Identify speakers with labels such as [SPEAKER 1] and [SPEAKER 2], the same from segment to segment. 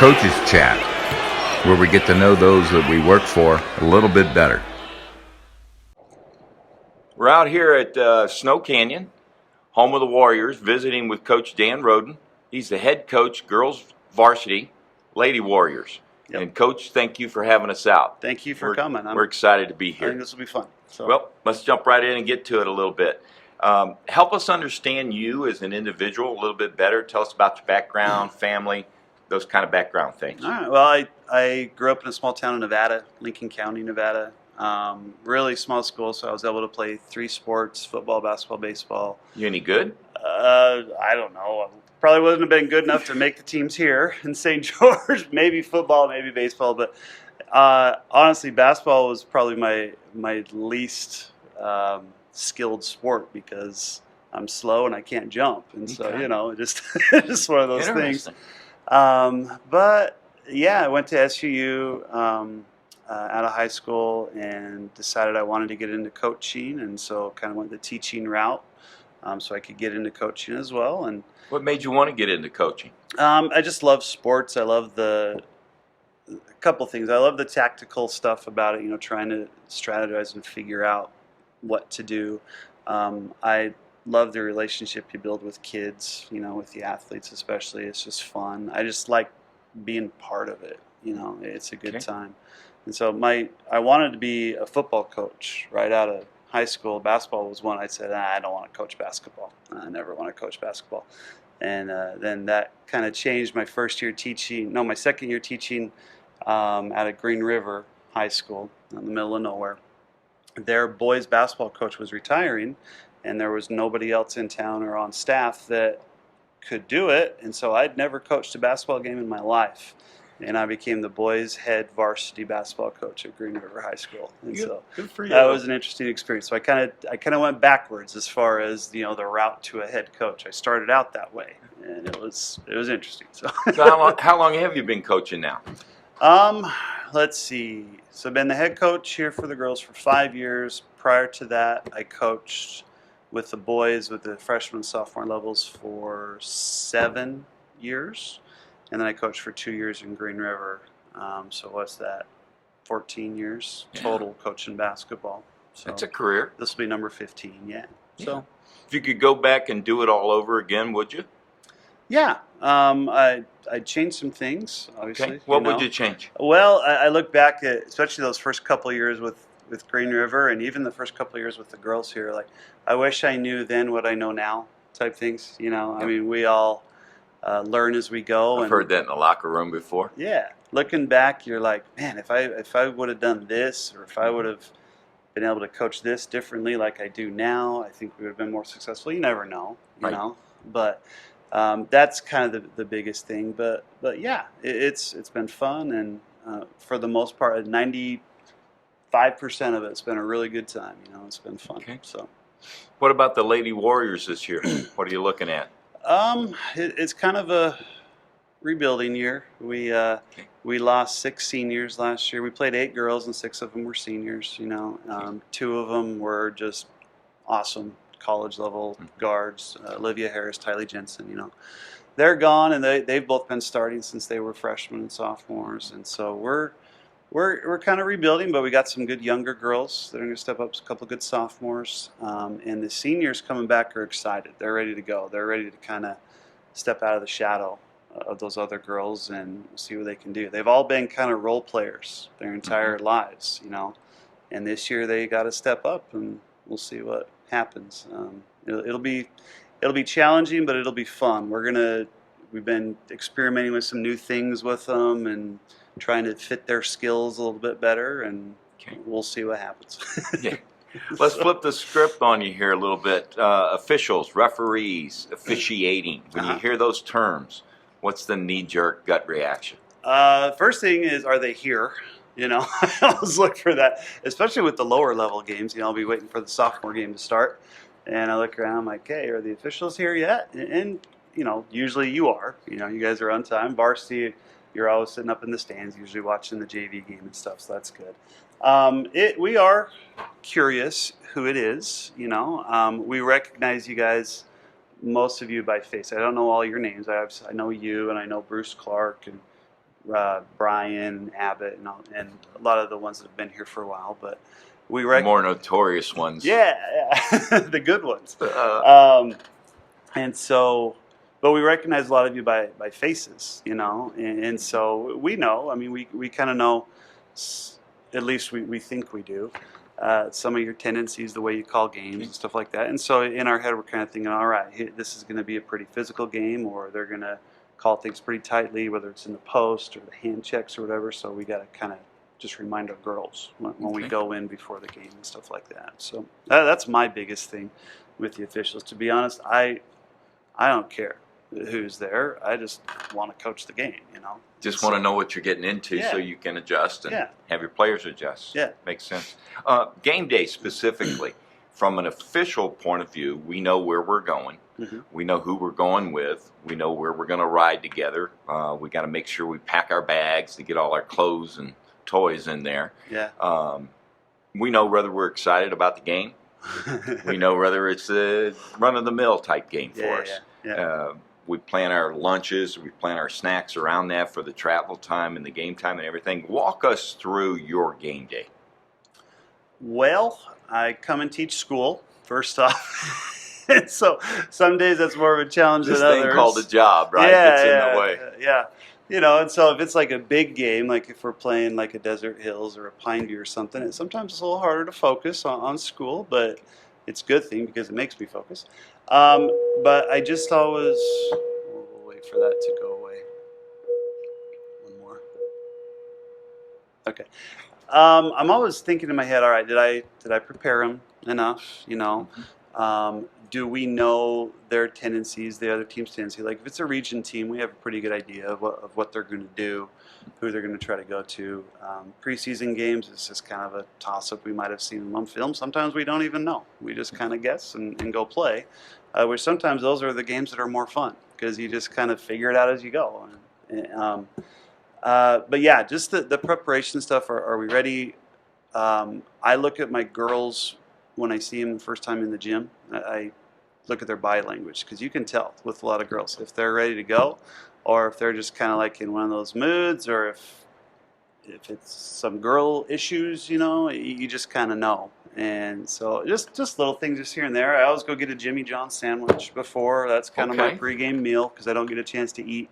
[SPEAKER 1] Coaches Chat, where we get to know those that we work for a little bit better.
[SPEAKER 2] We're out here at Snow Canyon, home of the Warriors, visiting with Coach Dan Roden. He's the head coach, girls varsity, Lady Warriors.
[SPEAKER 3] Yep.
[SPEAKER 2] And Coach, thank you for having us out.
[SPEAKER 3] Thank you for coming.
[SPEAKER 2] We're excited to be
[SPEAKER 3] I
[SPEAKER 2] here.
[SPEAKER 3] think this will be fun. So.
[SPEAKER 2] Well, let's jump right in and get to it a little bit. Help us understand you as an individual a little bit better. Tell us about your background, family, those kind of background things.
[SPEAKER 3] All right. Well, I grew up in a small town in Nevada, Lincoln County, Nevada. Really small school, so I was able to play 3 sports: football, basketball, baseball.
[SPEAKER 2] You any good?
[SPEAKER 3] I don't know. Probably wouldn't have been good enough to make the teams here in St. George. Maybe football, maybe baseball, but honestly, basketball was probably my least skilled sport because I'm slow and I can't jump, and so just just one of those things. But yeah, I went to SUU out of high school and decided I wanted to get into coaching, and so kind of went the teaching route so I could get into coaching as well. And
[SPEAKER 2] what made you want to get into coaching?
[SPEAKER 3] I just love sports. I love a couple things. I love the tactical stuff about it, trying to strategize and figure out what to do. I love the relationship you build with kids, with the athletes especially. It's just fun. I just like being part of it. It's a good time. And so I wanted to be a football coach right out of high school. Basketball was one I said, I don't want to coach basketball. I never want to coach basketball. And then that kind of changed my second year teaching at a Green River High School in the middle of nowhere. Their boys basketball coach was retiring, and there was nobody else in town or on staff that could do it. And so I'd never coached a basketball game in my life. And I became the boys' head varsity basketball coach at Green River High School. And
[SPEAKER 2] good for you.
[SPEAKER 3] That was an interesting experience. So I kind of went backwards as far as the route to a head coach. I started out that way, and it was interesting. So
[SPEAKER 2] how long have you been coaching now?
[SPEAKER 3] Let's see. So I've been the head coach here for the girls for 5 years. Prior to that, I coached with the boys with the freshman and sophomore levels for 7 years. And then I coached for 2 years in Green River. So what's that? 14 years total coaching basketball. So
[SPEAKER 2] that's a career.
[SPEAKER 3] This will be number 15, yeah. So
[SPEAKER 2] if you could go back and do it all over again, would you?
[SPEAKER 3] Yeah. I'd change some things, obviously.
[SPEAKER 2] Okay. What would you change?
[SPEAKER 3] Well, I look back at especially those first couple of years with Green River, and even the first couple of years with the girls here. Like, I wish I knew then what I know now type things. I mean, we all learn as we go.
[SPEAKER 2] I've heard that in the locker room before.
[SPEAKER 3] Yeah, looking back, you're like, man, if I would have done this, or if I would have been able to coach this differently like I do now, I think we would have been more successful. You never know, you know. But that's kind of the biggest thing. But yeah, it's been fun, and for the most part, 95% of it's been a really good time. It's been fun.
[SPEAKER 2] Okay.
[SPEAKER 3] So,
[SPEAKER 2] what about the Lady Warriors this year? What are you looking at?
[SPEAKER 3] It's kind of a rebuilding year. We lost 6 seniors last year. We played 8 girls, and 6 of them were seniors. 2 of them were just awesome college level guards. Olivia Harris, Tylee Jensen. They're gone, and they've both been starting since they were freshmen and sophomores. And so we're kind of rebuilding, but we got some good younger girls that are going to step up, a couple of good sophomores. And the seniors coming back are excited. They're ready to go. They're ready to kind of step out of the shadow of those other girls and see what they can do. They've all been kind of role players their entire lives, and this year they got to step up, and we'll see what happens. It'll be challenging, but it'll be fun. We've been experimenting with some new things with them and trying to fit their skills a little bit better, and we'll see what happens.
[SPEAKER 2] Yeah. Let's flip the script on you here a little bit. Officials, referees, officiating. When you hear those terms, what's the knee-jerk gut reaction?
[SPEAKER 3] First thing is, are they here? I always look for that, especially with the lower level games. I'll be waiting for the sophomore game to start, and I look around, I'm like, hey, are the officials here yet? And usually you are. You guys are on time. Varsity, you're always sitting up in the stands, usually watching the JV game and stuff, so that's good. We are curious who it is. We recognize you guys, most of you by face. I don't know all your names. I know you, and I know Bruce Clark, and Brian, Abbott, and a lot of the ones that have been here for a while. But we
[SPEAKER 2] More notorious ones.
[SPEAKER 3] yeah, the good ones. And so, but we recognize a lot of you by faces, and so we know. I mean, we kind of know, at least we think we do, some of your tendencies, the way you call games and stuff like that. And so in our head, we're kind of thinking, all right, this is going to be a pretty physical game, or they're going to call things pretty tightly, whether it's in the post or the hand checks or whatever. So we got to kind of just remind our girls when we go in before the game and stuff like that. So that's my biggest thing with the officials. To be honest, I don't care who's there. I just want to coach the game,
[SPEAKER 2] Just want to know what you're getting into so you can adjust and have your players adjust.
[SPEAKER 3] Yeah.
[SPEAKER 2] Makes sense. Game day specifically, from an official point of view, we know where we're going.
[SPEAKER 3] Mm-hmm.
[SPEAKER 2] We know who we're going with. We know where we're going to ride together. We got to make sure we pack our bags to get all our clothes and toys in there.
[SPEAKER 3] Yeah.
[SPEAKER 2] We know whether we're excited about the game. We know whether it's a run-of-the-mill type game for us.
[SPEAKER 3] Yeah.
[SPEAKER 2] We plan our lunches, we plan our snacks around that for the travel time and the game time and everything. Walk us through your game day.
[SPEAKER 3] Well, I come and teach school, first off. And so some days that's more of a challenge
[SPEAKER 2] This
[SPEAKER 3] than
[SPEAKER 2] thing
[SPEAKER 3] others.
[SPEAKER 2] called a job, right?
[SPEAKER 3] Yeah,
[SPEAKER 2] It's in the way.
[SPEAKER 3] Yeah. And so if it's like a big game, like if we're playing like a Desert Hills or a Pine View or something, sometimes it's a little harder to focus on school, but it's a good thing because it makes me focus. But I just always, we'll wait for that to go away. One more. Okay. I'm always thinking in my head, all right, did I prepare them enough? Do we know their tendencies, the other team's tendency? Like if it's a region team, we have a pretty good idea of what they're going to do, who they're going to try to go to. Preseason games is just kind of a toss-up. We might have seen them on film. Sometimes we don't even know. We just kind of guess and go play. Which sometimes those are the games that are more fun because you just kind of figure it out as you go. But yeah, just the preparation stuff. Are we ready? I look at my girls when I see them the first time in the gym. I look at their body language because you can tell with a lot of girls if they're ready to go or if they're just kind of like in one of those moods or if it's some girl issues, you just kind of know. And so just little things just here and there. I always go get a Jimmy John's sandwich before. That's kind of my pregame meal because I don't get a chance to eat,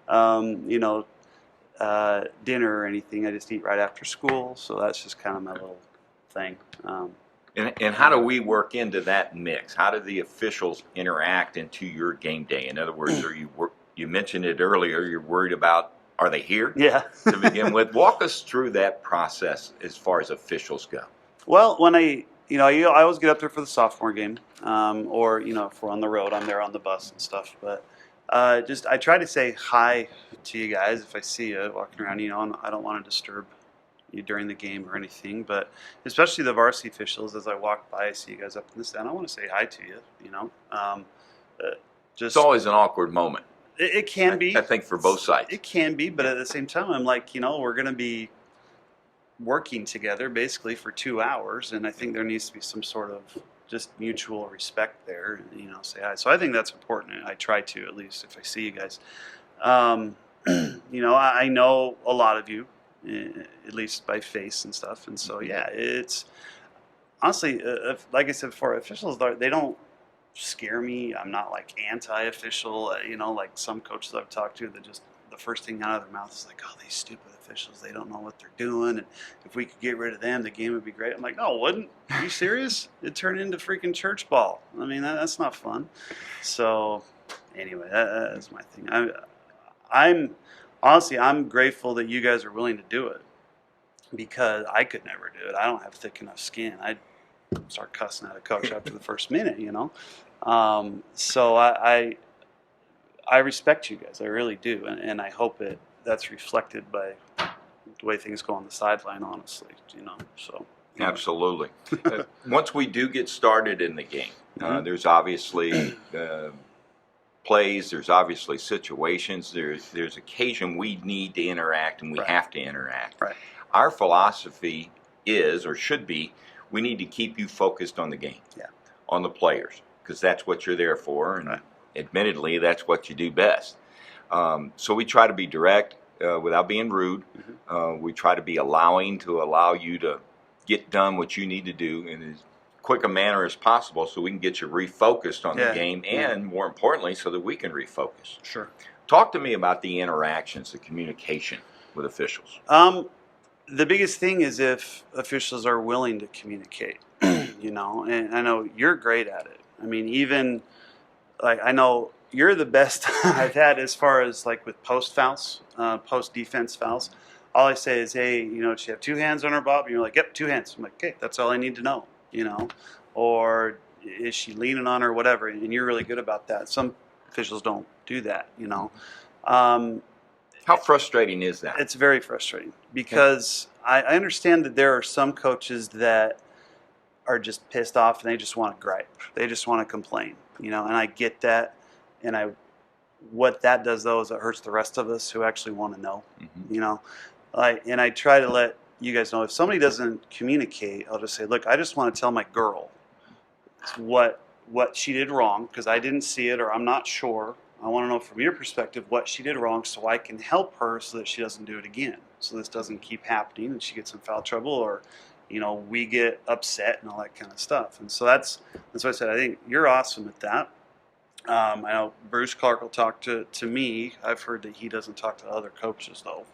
[SPEAKER 3] dinner or anything. I just eat right after school. So that's just kind of my little thing.
[SPEAKER 2] And how do we work into that mix? How do the officials interact into your game day? In other words, you mentioned it earlier, you're worried about, are they here?
[SPEAKER 3] Yeah.
[SPEAKER 2] To begin with. Walk us through that process as far as officials go.
[SPEAKER 3] Well, when I always get up there for the sophomore game, or if we're on the road, I'm there on the bus and stuff. But I try to say hi to you guys if I see you walking around. And I don't want to disturb you during the game or anything. But especially the varsity officials, as I walk by, I see you guys up in the stand. I want to say hi to you.
[SPEAKER 2] It's always an awkward moment.
[SPEAKER 3] It can be.
[SPEAKER 2] I think for both sides.
[SPEAKER 3] It can be, but at the same time, I'm like, we're going to be working together basically for 2 hours, and I think there needs to be some sort of just mutual respect there. Say hi. So I think that's important. I try to, at least if I see you guys. I know a lot of you, at least by face and stuff, and so yeah, it's honestly, like I said before, officials they don't scare me. I'm not like anti-official, like some coaches I've talked to that just the first thing out of their mouth is like, oh, these stupid officials, they don't know what they're doing, and if we could get rid of them, the game would be great. I'm like, no, it wouldn't. Are you serious? It'd turn into freaking church ball. I mean, that's not fun. So anyway, that's my thing. I'm honestly, I'm grateful that you guys are willing to do it because I could never do it. I don't have thick enough skin. I'd start cussing at a coach after the first minute, So I respect you guys. I really do, and I hope that's reflected by the way things go on the sideline. Honestly, So
[SPEAKER 2] absolutely. Once we do get started in the game, there's obviously plays. There's obviously situations. There's occasion we need to interact, and we have to interact.
[SPEAKER 3] Right.
[SPEAKER 2] Our philosophy is, or should be, we need to keep you focused on the game, on the players, because that's what you're there for, and admittedly, that's what you do best. So we try to be direct. without being rude. We try to be allowing to allow you to get done what you need to do in as quick a manner as possible so we can get you refocused on the game and, more importantly, so that we can refocus.
[SPEAKER 3] Sure.
[SPEAKER 2] Talk to me about the interactions, the communication with officials.
[SPEAKER 3] The biggest thing is if officials are willing to communicate, and I know you're great at it. I mean, even like I know you're the best I've had as far as like with post fouls, post defense fouls. All I say is, hey, does she have two hands on her, Bob? And you're like, yep, two hands. I'm like, okay, that's all I need to know, or is she leaning on her, whatever, and you're really good about that. Some officials don't do that,
[SPEAKER 2] How frustrating is that?
[SPEAKER 3] It's very frustrating because I understand that there are some coaches that are just pissed off and they just want to gripe. They just want to complain, and I get that. And what that does though is it hurts the rest of us who actually want to know, and I try to let you guys know if somebody doesn't communicate, I'll just say, look, I just want to tell my girl what she did wrong because I didn't see it or I'm not sure. I want to know from your perspective what she did wrong so I can help her so that she doesn't do it again. So this doesn't keep happening and she gets in foul trouble or, we get upset and all that kind of stuff. And so that's what I said. I think you're awesome at that. I know Bruce Clark will talk to me. I've heard that he doesn't talk to other coaches though.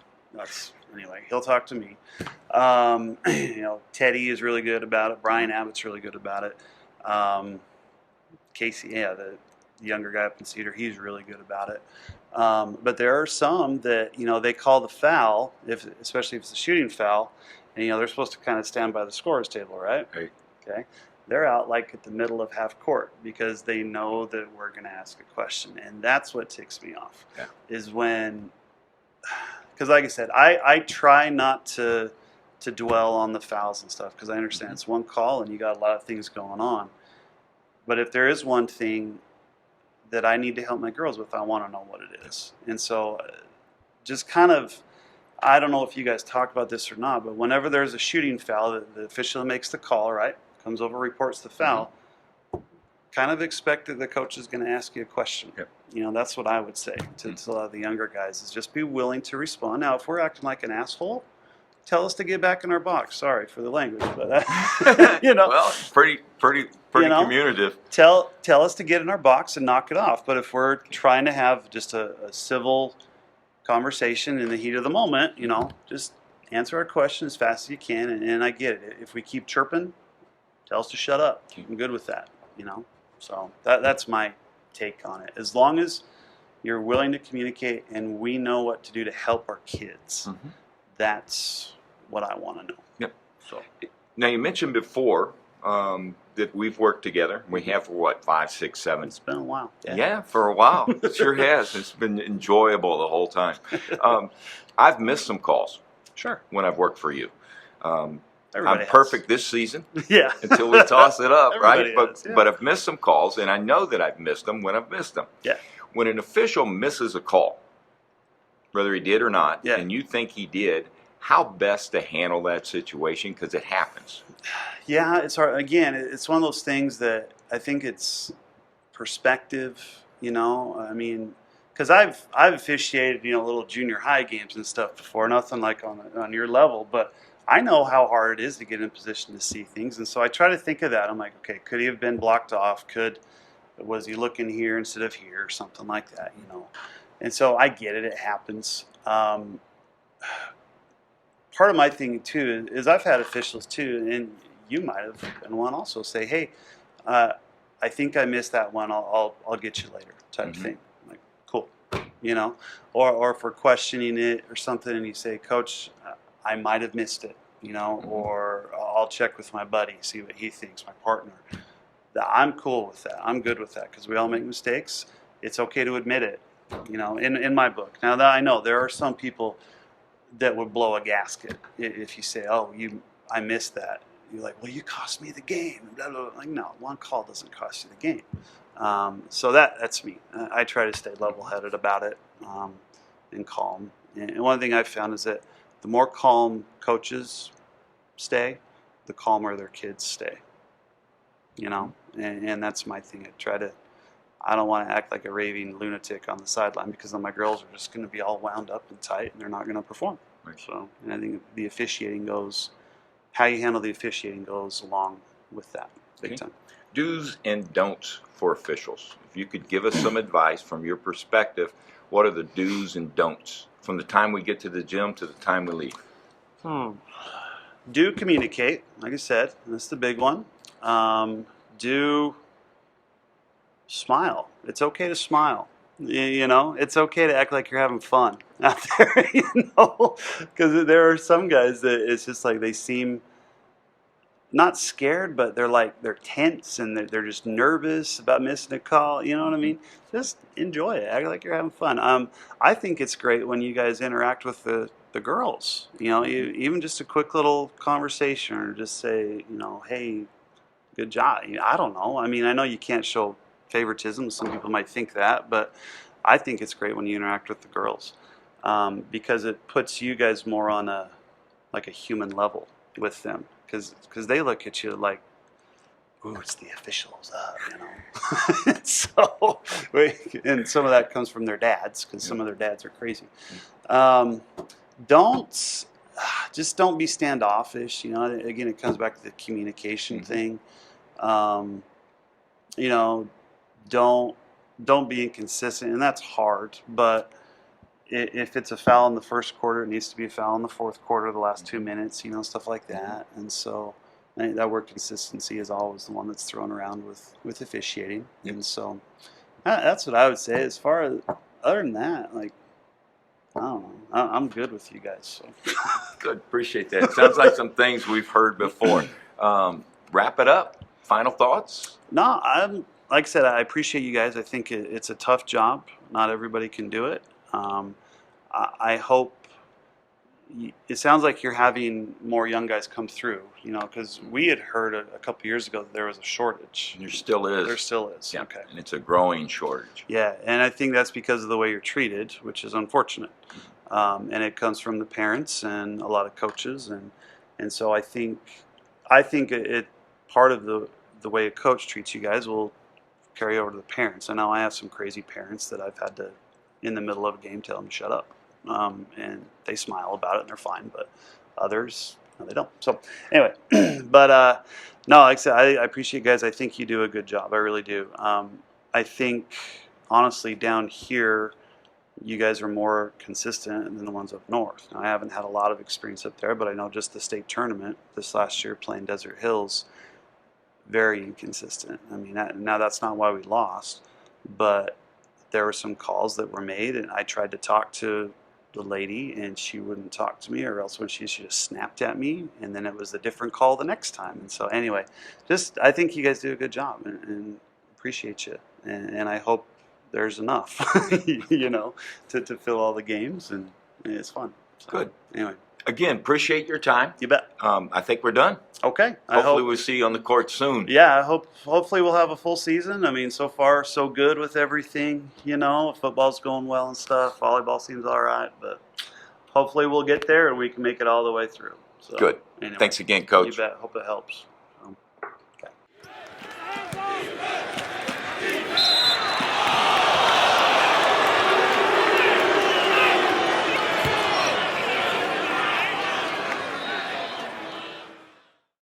[SPEAKER 3] Anyway, he'll talk to me. Teddy is really good about it. Brian Abbott's really good about it. Casey, the younger guy up in Cedar, he's really good about it. But there are some that, they call the foul, especially if it's a shooting foul, and, they're supposed to kind of stand by the scorer's table, right?
[SPEAKER 2] Right.
[SPEAKER 3] Okay. They're out like at the middle of half court because they know that we're going to ask a question. And that's what ticks me off is when, because like I said, I try not to dwell on the fouls and stuff because I understand it's one call and you got a lot of things going on. But if there is one thing that I need to help my girls with, I want to know what it is. And so just kind of, I don't know if you guys talk about this or not, but whenever there's a shooting foul, the official makes the call, right? Comes over, reports the foul. Kind of expect that the coach is going to ask you a question.
[SPEAKER 2] Yep.
[SPEAKER 3] That's what I would say to a lot of the younger guys is just be willing to respond. Now, if we're acting like an asshole, tell us to get back in our box. Sorry for the language, but
[SPEAKER 2] Well, it's pretty communicative.
[SPEAKER 3] Tell us to get in our box and knock it off. But if we're trying to have just a civil conversation in the heat of the moment, just answer our question as fast as you can. And I get it. If we keep chirping, tell us to shut up. I'm good with that. So that's my take on it. As long as you're willing to communicate and we know what to do to help our kids, that's what I want to know.
[SPEAKER 2] Yep.
[SPEAKER 3] So
[SPEAKER 2] now you mentioned before that we've worked together. We have for what, 5, 6, 7?
[SPEAKER 3] It's been a while.
[SPEAKER 2] Yeah, for a while. It sure has. It's been enjoyable the whole time. I've missed some calls.
[SPEAKER 3] Sure.
[SPEAKER 2] When I've worked for you.
[SPEAKER 3] Everybody
[SPEAKER 2] I'm perfect this season.
[SPEAKER 3] Yeah.
[SPEAKER 2] Until we toss it up, right?
[SPEAKER 3] Everybody has,
[SPEAKER 2] But I've missed some calls, and I know that I've missed them when I've missed them.
[SPEAKER 3] Yeah.
[SPEAKER 2] When an official misses a call, whether he did or not, and you think he did, how best to handle that situation? Because it happens.
[SPEAKER 3] Yeah, it's hard. Again, it's one of those things that I think it's perspective, I mean, because I've officiated, little junior high games and stuff before, nothing like on your level, but I know how hard it is to get in position to see things, and so I try to think of that. I'm like, okay, could he have been blocked off? Was he looking here instead of here, or something like that, And so I get it; it happens. Part of my thing too is I've had officials too, and you might have been one also say, "Hey, I think I missed that one. I'll get you later," type of thing. I'm like, cool, or if we're questioning it or something, and you say, "Coach, I might have missed it," or I'll check with my buddy, see what he thinks, my partner. I'm cool with that. I'm good with that because we all make mistakes. It's okay to admit it, in my book. Now, that I know there are some people that would blow a gasket if you say, "Oh, I missed that." You're like, "Well, you cost me the game." Blah, blah, blah. Like, no, one call doesn't cost you the game. So that's me. I try to stay level-headed about it and calm. And one thing I've found is that the more calm coaches stay, the calmer their kids stay. And that's my thing. I try to I don't want to act like a raving lunatic on the sideline, because then my girls are just going to be all wound up and tight, and they're not going to perform.
[SPEAKER 2] Right.
[SPEAKER 3] So, and I think the officiating how you handle the officiating goes along with that big time.
[SPEAKER 2] Do's and don'ts for officials. If you could give us some advice from your perspective, what are the do's and don'ts from the time we get to the gym to the time we leave?
[SPEAKER 3] Do communicate, like I said, that's the big one. Do smile. It's okay to smile. You know, it's okay to act like you're having fun out there, you know, because there are some guys that it's just like they seem not scared, but they're tense and they're just nervous about missing a call. You know what I mean? Just enjoy it. Act like you're having fun. I think it's great when you guys interact with the girls. You know, even just a quick little conversation, or just say, you know, hey, good job. I don't know. I mean, I know you can't show favoritism. Some people might think that, but I think it's great when you interact with the girls, because it puts you guys more on a human level with them, because they look at you like, ooh, it's the officials, you know. So, and some of that comes from their dads, because some of their dads are crazy. Don't be standoffish. You know, again, it comes back to the communication thing. You know, don't be inconsistent, and that's hard. But if it's a foul in the first quarter, it needs to be a foul in the fourth quarter, the last 2 minutes. You know, stuff like that. And so I think that word consistency is always the one that's thrown around with officiating. And so that's what I would say. As far as other than that, like, I don't know. I'm good with you guys. So.
[SPEAKER 2] Good, appreciate that. Sounds like some things we've heard before. Wrap it up. Final thoughts?
[SPEAKER 3] No, like I said, I appreciate you guys. I think it's a tough job. Not everybody can do it. I hope it sounds like you're having more young guys come through, you know, because we had heard a couple years ago that there was a shortage.
[SPEAKER 2] There still is.
[SPEAKER 3] There still is.
[SPEAKER 2] Yeah.
[SPEAKER 3] Okay.
[SPEAKER 2] And it's a growing shortage.
[SPEAKER 3] Yeah, and I think that's because of the way you're treated, which is unfortunate. And it comes from the parents and a lot of coaches, and so I think it part of the way a coach treats you guys will carry over to the parents. I know I have some crazy parents that I've had to, in the middle of a game, tell them to shut up. And they smile about it and they're fine, but others, no, they don't. So anyway, but no, like I said, I appreciate you guys. I think you do a good job. I really do. I think, honestly, down here, you guys are more consistent than the ones up north. Now, I haven't had a lot of experience up there, but I know just the state tournament this last year playing Desert Hills, very inconsistent. I mean, now that's not why we lost, but there were some calls that were made, and I tried to talk to the lady, and she wouldn't talk to me, or else when she just snapped at me, and then it was a different call the next time. And so anyway, I think you guys do a good job, and appreciate you, and I hope there's enough, you know, to fill all the games, and it's fun. So,
[SPEAKER 2] good.
[SPEAKER 3] Anyway.
[SPEAKER 2] Again, appreciate your time.
[SPEAKER 3] You bet.
[SPEAKER 2] I think we're done.
[SPEAKER 3] Okay.
[SPEAKER 2] Hopefully we'll see you on the court soon.
[SPEAKER 3] Yeah, hopefully we'll have a full season. I mean, so far so good with everything, you know. Football's going well and stuff. Volleyball seems all right, but hopefully we'll get there and we can make it all the way through. So,
[SPEAKER 2] Good.
[SPEAKER 3] anyway,
[SPEAKER 2] Thanks again, Coach.
[SPEAKER 3] You bet. Hope it helps.